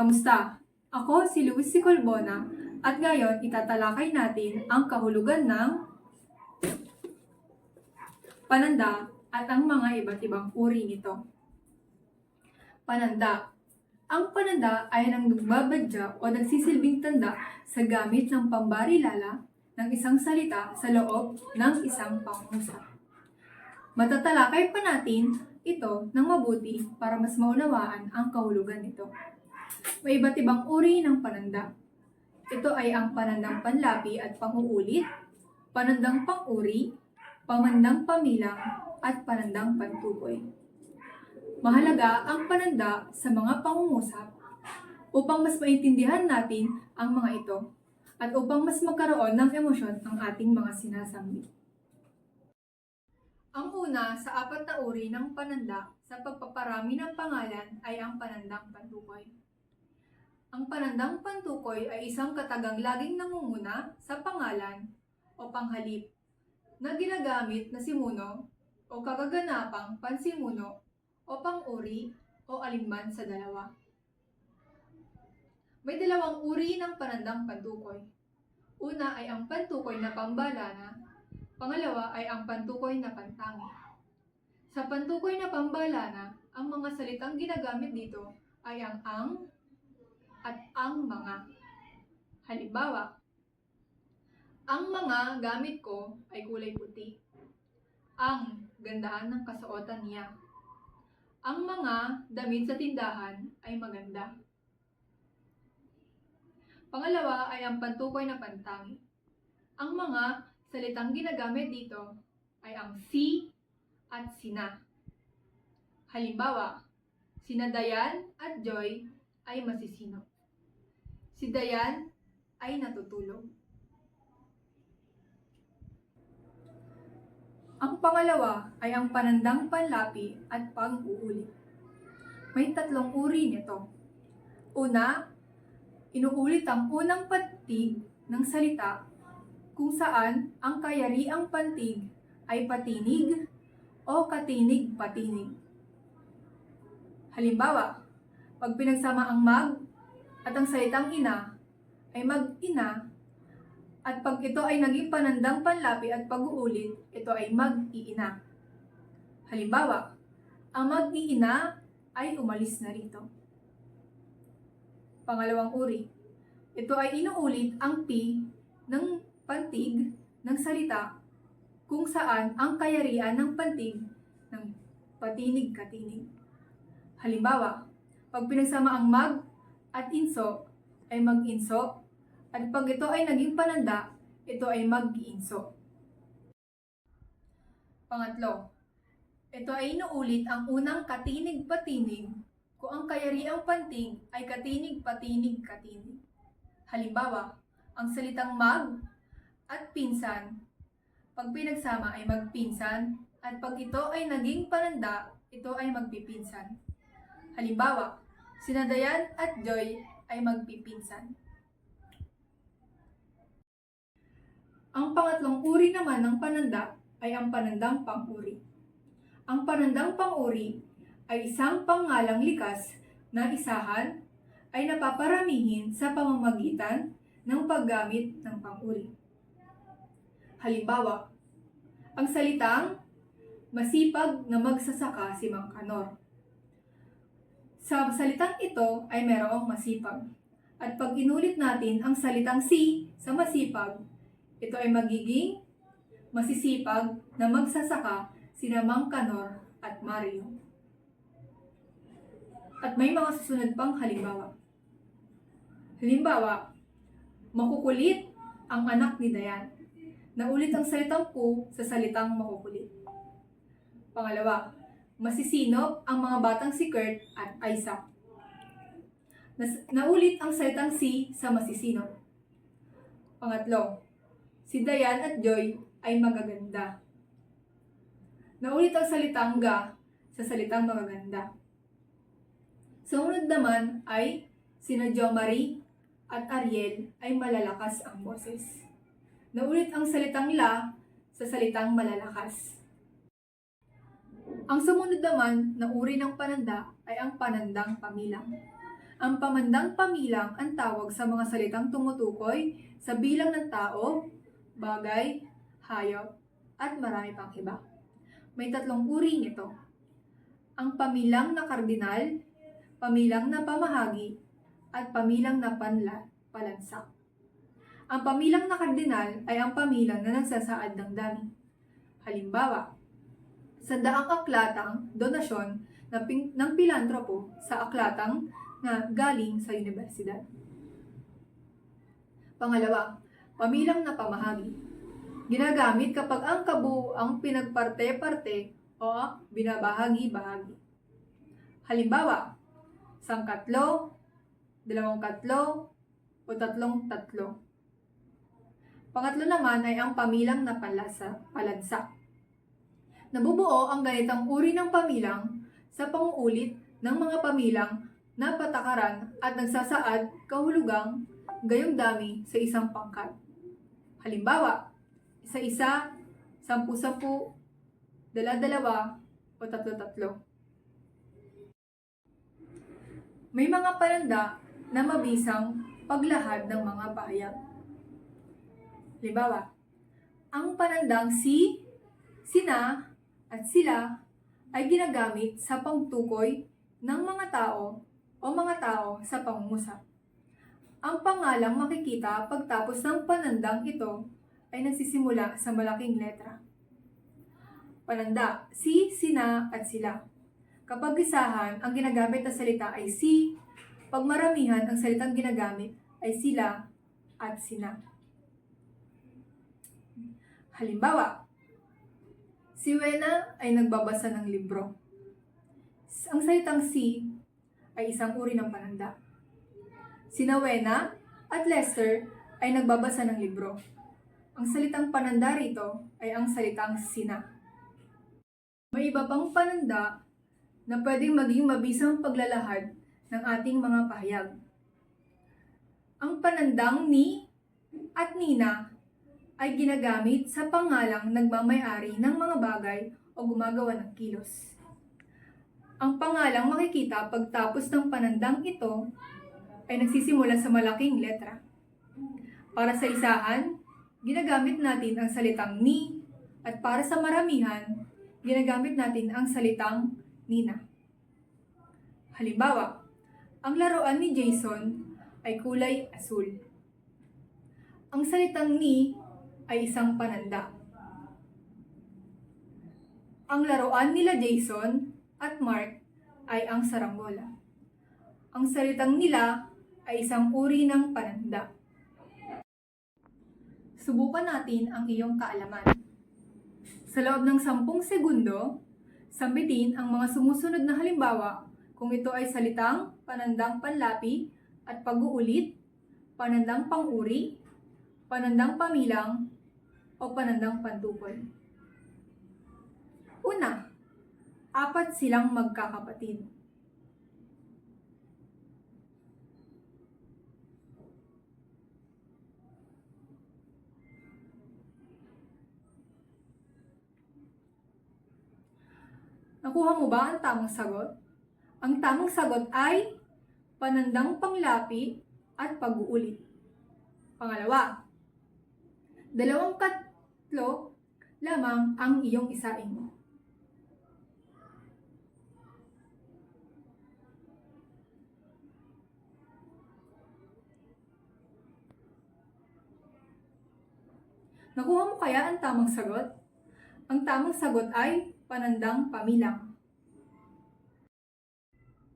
Kamusta? Ako si Luis Colbona at ngayon itatalakay natin ang kahulugan ng pananda at ang mga iba't ibang uri nito. Pananda. Ang pananda ay nang nagbabadya o nagsisilbing tanda sa gamit ng pambarilala ng isang salita sa loob ng isang pangungusap. Matatalakay pa natin ito ng mabuti para mas maunawaan ang kahulugan nito. May iba't ibang uri ng pananda. Ito ay ang panandang panlapi at panguulit, panandang panguri, pamandang pamilang, at panandang pantukoy. Mahalaga ang pananda sa mga pangungusap upang mas maintindihan natin ang mga ito at upang mas magkaroon ng emosyon ang ating mga sinasambi. Ang una sa apat na uri ng pananda sa pagpaparami ng pangalan ay ang panandang pantukoy. Ang panandang pantukoy ay isang katagang laging nangunguna sa pangalan o panghalip na ginagamit na simuno o kagaganapang pansimuno o pang-uri o alinman sa dalawa. May dalawang uri ng panandang pantukoy. Una ay ang pantukoy na pambalana, pangalawa ay ang pantukoy na pantangi. Sa pantukoy na pambalana, ang mga salitang ginagamit dito ay ang at ang mga. Halimbawa, ang mga gamit ko ay kulay puti. Ang gandaan ng kasuotan niya. Ang mga damit sa tindahan ay maganda. Pangalawa ay ang pantukoy na pantangi. Ang mga salitang ginagamit dito ay ang si at sina. Halimbawa, sina Dayan at Joy ay masisino. Si Dayan ay natutulog. Ang pangalawa ay ang panandang panlapi at pang-uulit. May tatlong uri nito. Una, inuulit ang unang pantig ng salita kung saan ang kayariang pantig ay patinig o katinig-patinig. Halimbawa, pag pinagsama ang mag at ang salitang ina ay mag-ina, at pag ito ay naging panandang panlapi at pag-uulit, ito ay mag-iina. Halimbawa, ang mag-iina ay umalis na rito. Pangalawang uri, ito ay inuulit ang pi ng pantig ng salita kung saan ang kayarian ng pantig ng patinig-katinig. Halimbawa, pag pinagsama ang mag at inso ay mag-inso, at pag ito ay naging pananda, ito ay mag-iinso. Pangatlo, ito ay inuulit ang unang katinig-patinig kung ang kayariang pantig ay katinig-patinig-katinig. Halimbawa, ang salitang mag at pinsan, pag pinagsama ay magpinsan, at pag ito ay naging pananda, ito ay magpipinsan. Halimbawa, sina Dayan at Joy ay magpipinsan. Ang pangatlong uri naman ng pananda ay ang panandang pang-uri. Ang panandang pang-uri ay isang pangalang likas na isahan ay napaparamihin sa pamamagitan ng paggamit ng pang-uri. Halimbawa, ang salitang masipag na magsasaka si Mang Kanor. Sa salitang ito ay mayroong masipag. At pag inulit natin ang salitang si sa masipag, ito ay magiging masisipag na magsasaka sina Mang Kanor at Mario. At may mga susunod pang halimbawa. Halimbawa, makukulit ang anak ni Dayan. Naulit ang salitang pu sa salitang makukulit. Pangalawa, masisinop ang mga batang si Kurt at Isaac. Naulit ang salitang si sa masisinop. Pangatlo, si Dayan at Joy ay magaganda. Naulit ang salitang ga sa salitang magaganda. Sumunod naman ay sina Jo Marie at Ariel ay malalakas ang boses. Naulit ang salitang la sa salitang malalakas. Ang sumunod naman na uri ng pananda ay ang panandang pamilang. Ang pamandang pamilang ang tawag sa mga salitang tumutukoy sa bilang ng tao, bagay, hayop, at marami pang iba. May tatlong uri nito. Ang pamilang na kardinal, pamilang na pamahagi, at pamilang na palansak. Ang pamilang na kardinal ay ang pamilang na nagsasaad ng dami. Halimbawa, sa daang aklatang donasyon ng pilantropo sa aklatang na galing sa universidad. Pangalawa, pamilang na pamahagi. Ginagamit kapag ang kabuuang pinagparte-parte o binabahagi-bahagi. Halimbawa, 1 katlo, 2 katlo, o 3 tatlo. Pangatlo naman ay ang pamilang na palansak. Nabubuo ang ganitang uri ng pamilang sa panguulit ng mga pamilang na patakaran at nagsasaad kahulugang gayong dami sa isang pangkat. Halimbawa, 1-1, 10-10, 2-2, o 3-3. May mga pananda na mabisang paglahad ng mga pahayag. Halimbawa, ang panandang si, sina, at sila ay ginagamit sa pangtukoy ng mga tao o mga tao sa pangungusap. Ang pangalang makikita pagtapos ng panandang ito ay nagsisimula sa malaking letra. Pananda, si, sina, at sila. Kapag isahan, ang ginagamit na salita ay si, pag maramihan, ang salitang ginagamit ay sila at sina. Halimbawa, si Wena ay nagbabasa ng libro. Ang salitang si ay isang uri ng pananda. Sina Wena at Lester ay nagbabasa ng libro. Ang salitang pananda rito ay ang salitang sina. May iba pang pananda na pwedeng maging mabisang paglalahad ng ating mga pahayag. Ang panandang ni at nina ay ginagamit sa pangalang nagmamay-ari ng mga bagay o gumagawa ng kilos. Ang pangalang makikita pagtapos ng panandang ito ay nagsisimula sa malaking letra. Para sa isahan, ginagamit natin ang salitang ni, at para sa maramihan, ginagamit natin ang salitang nina. Halimbawa, ang laruan ni Jason ay kulay asul. Ang salitang ni ay isang pananda. Ang laruan nila Jason at Mark ay ang saranggola. Ang salitang nila ay isang uri ng pananda. Subukan natin ang iyong kaalaman. Sa loob ng 10 segundo, sambitin ang mga sumusunod na halimbawa kung ito ay salitang panandang panlapi at pag-uulit, panandang pang-uri, panandang pamilang, o panandang pantukoy. Una, 4 silang magkakapatid. Nakuha mo ba ang tamang sagot? Ang tamang sagot ay panandang panglapi at pag-uulit. Pangalawa, 2 katlo lamang ang iyong isain. Nakuha mo kaya ang tamang sagot? Ang tamang sagot ay panandang pamilang.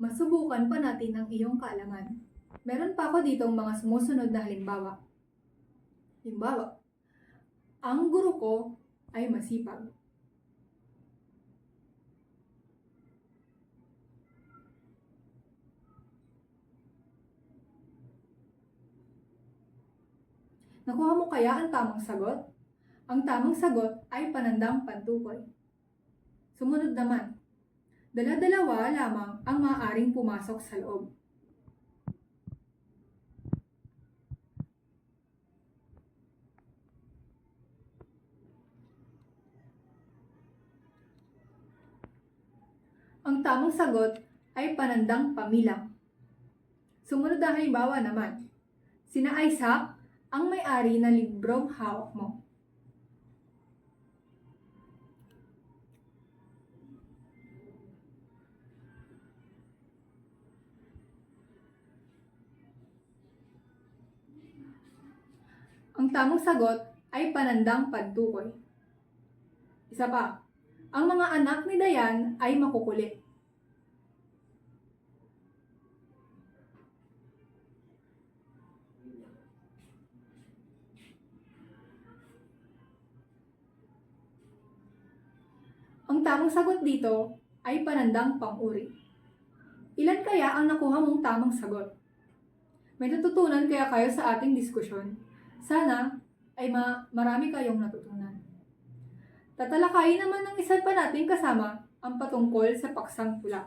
Masubukan pa natin ang iyong kaalaman. Meron pa ako ditong mga sumusunod na halimbawa. Halimbawa, ang guro ko ay masipag. Nakuha mo kaya ang tamang sagot? Ang tamang sagot ay panandang pantukoy. Sumunod naman, dala-dalawa lamang ang maaaring pumasok sa loob. Ang tamang sagot ay panandang pamilang. Sumunod na halimbawa naman. Sina Isaac ang may-ari ng librong hawak mo. Ang tamang sagot ay panandang pagtukoy. Isa pa, ang mga anak ni Dayan ay makukulit. Ang tamang sagot dito ay panandang pang-uri. Ilan kaya ang nakuha mong tamang sagot? May natutunan kaya kayo sa ating diskusyon? Sana ay marami kayong natutunan. Tatalakayin naman ng isa pa nating kasama ang patungkol sa paksang pula.